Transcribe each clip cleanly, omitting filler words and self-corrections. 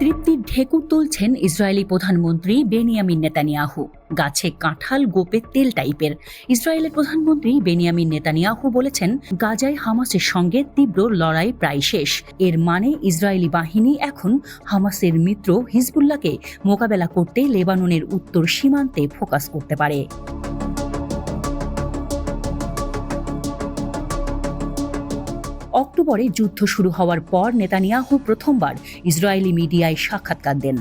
তৃপ্তির ঢেকুর তুলছেন ইসরায়েলি প্রধানমন্ত্রী বেনিয়ামিন নেতানিয়াহু। গাছে কাঁঠাল গোপে তেল টাইপের। ইসরায়েলের প্রধানমন্ত্রী বেনিয়ামিন নেতানিয়াহু বলেছেন, গাজায় হামাসের সঙ্গে তীব্র লড়াই প্রায় শেষ। এর মানে ইসরায়েলি বাহিনী এখন হামাসের মিত্র হিজবুল্লাহকে মোকাবেলা করতে লেবাননের উত্তর সীমান্তে ফোকাস করতে পারে। অক্টোবরে যুদ্ধ শুরু হওয়ার পর নেতানিয়াহু প্রথমবার ইসরায়েলি মিডিয়ায় সাক্ষাৎকার দেন।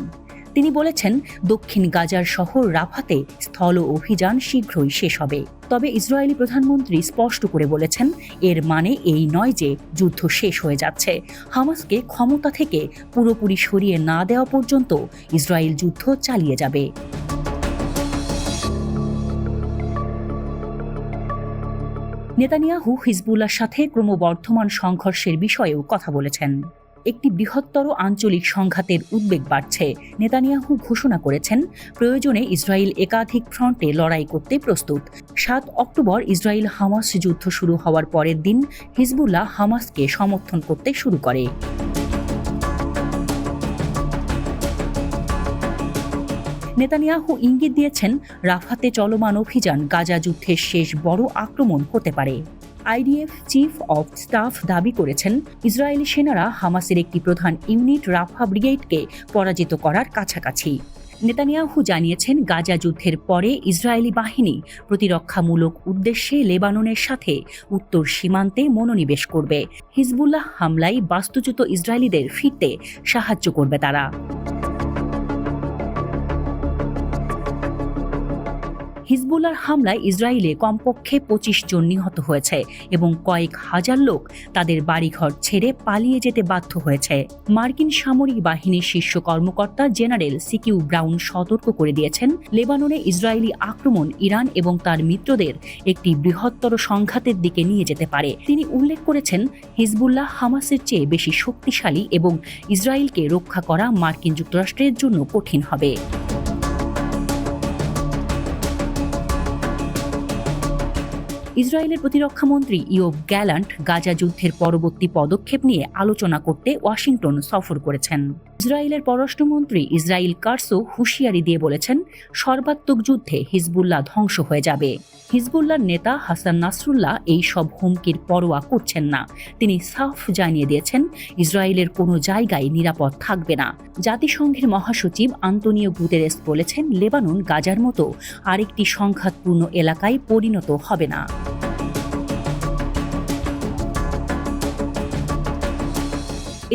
তিনি বলেছেন, দক্ষিণ গাজার শহর রাফাতে স্থল অভিযান শীঘ্রই শেষ হবে। তবে ইসরায়েলি প্রধানমন্ত্রী স্পষ্ট করে বলেছেন, এর মানে এই নয় যে যুদ্ধ শেষ হয়ে যাচ্ছে। হামাসকে ক্ষমতা থেকে পুরোপুরি সরিয়ে না দেওয়া পর্যন্ত ইসরায়েল যুদ্ধ চালিয়ে যাবে। নেতানিয়াহু হিজবুল্লাহর সাথে ক্রমবর্ধমান সংঘর্ষের বিষয়েও কথা বলেছেন। একটি বৃহত্তর আঞ্চলিক সংঘাতের উদ্বেগ বাড়ছে। নেতানিয়াহু ঘোষণা করেছেন, প্রয়োজনে ইসরায়েল একাধিক ফ্রন্টে লড়াই করতে প্রস্তুত। ৭ অক্টোবর ইসরায়েল হামাস যুদ্ধ শুরু হওয়ার পরের দিন হিজবুল্লাহ হামাসকে সমর্থন করতে শুরু করে। নেতানিয়াহু ইঙ্গিত দিয়েছেন, রাফাতে চলমান অভিযান গাজা যুদ্ধের শেষ বড় আক্রমণ হতে পারে। আইডিএফ চিফ অব স্টাফ দাবি করেছেন, ইসরায়েলি সেনারা হামাসের একটি প্রধান ইউনিট রাফা ব্রিগেডকে পরাজিত করার কাছাকাছি। নেতানিয়াহু জানিয়েছেন, গাজা যুদ্ধের পরে ইসরায়েলি বাহিনী প্রতিরক্ষামূলক উদ্দেশ্যে লেবাননের সাথে উত্তর সীমান্তে মনোনিবেশ করবে। হিজবুল্লাহ হামলায় বাস্তুচ্যুত ইসরায়েলিদের ফিরতে সাহায্য করবে তারা। হিজবুল্লাহর হামলায় ইসরায়েলে কমপক্ষে ২৫ জন নিহত হয়েছে এবং কয়েক হাজার লোক তাদের বাড়িঘর ছেড়ে পালিয়ে যেতে বাধ্য হয়েছে। মার্কিন সামরিক বাহিনীর শীর্ষ কর্মকর্তা জেনারেল সিকিউ ব্রাউন সতর্ক করে দিয়েছেন, লেবাননে ইসরায়েলি আক্রমণ ইরান এবং তার মিত্রদের একটি বৃহত্তর সংঘাতের দিকে নিয়ে যেতে পারে। তিনি উল্লেখ করেছেন, হিজবুল্লাহ হামাসের চেয়ে বেশি শক্তিশালী এবং ইসরায়েলকে রক্ষা করা মার্কিন যুক্তরাষ্ট্রের জন্য কঠিন হবে। ইসরায়েলের প্রতিরক্ষামন্ত্রী ইয়োব গ্যালান্ট গাজা যুদ্ধের পরবর্তী পদক্ষেপ নিয়ে আলোচনা করতে ওয়াশিংটন সফর করেছেন। ইসরায়েলের পররাষ্ট্রমন্ত্রী ইসরায়েল কাটসও হুঁশিয়ারি দিয়ে বলেছেন, সর্বাত্মক যুদ্ধে হিজবুল্লাহ ধ্বংস হয়ে যাবে। হিজবুল্লাহর নেতা হাসান নাসরুল্লাহ এই সব হুমকির পরোয়া করছেন না। তিনি সাফ জানিয়ে দিয়েছেন, ইসরায়েলের কোনো জায়গায় নিরাপদ থাকবে না। জাতিসংঘের মহাসচিব আন্তোনিও গুতেরেস বলেছেন, লেবানন গাজার মতো আরেকটি সংঘাতপূর্ণ এলাকায় পরিণত হবে না।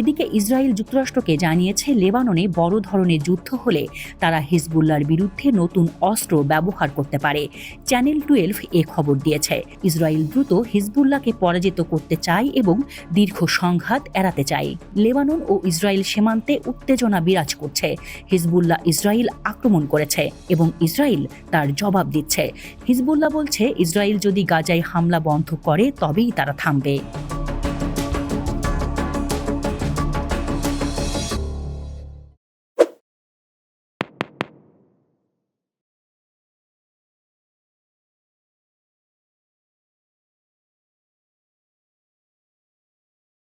এদিকে ইসরায়েল যুক্তরাষ্ট্রকে জানিয়েছে, লেবাননে বড় ধরনের যুদ্ধ হলে তারা হিজবুল্লাহর বিরুদ্ধে নতুন অস্ত্র ব্যবহার করতে পারে। চ্যানেল 12 এ খবর দিয়েছে, ইসরায়েল দ্রুত হিজবুল্লাহকে পরাজিত করতে চায় এবং দীর্ঘ সংঘাত এড়াতে চায়। লেবানন ও ইসরায়েল সীমান্তে উত্তেজনা বিরাজ করছে। হিজবুল্লাহ ইসরায়েল আক্রমণ করেছে এবং ইসরায়েল তার জবাব দিচ্ছে। হিজবুল্লাহ বলছে, ইসরায়েল যদি গাজায় হামলা বন্ধ করে তবেই তারা থামবে।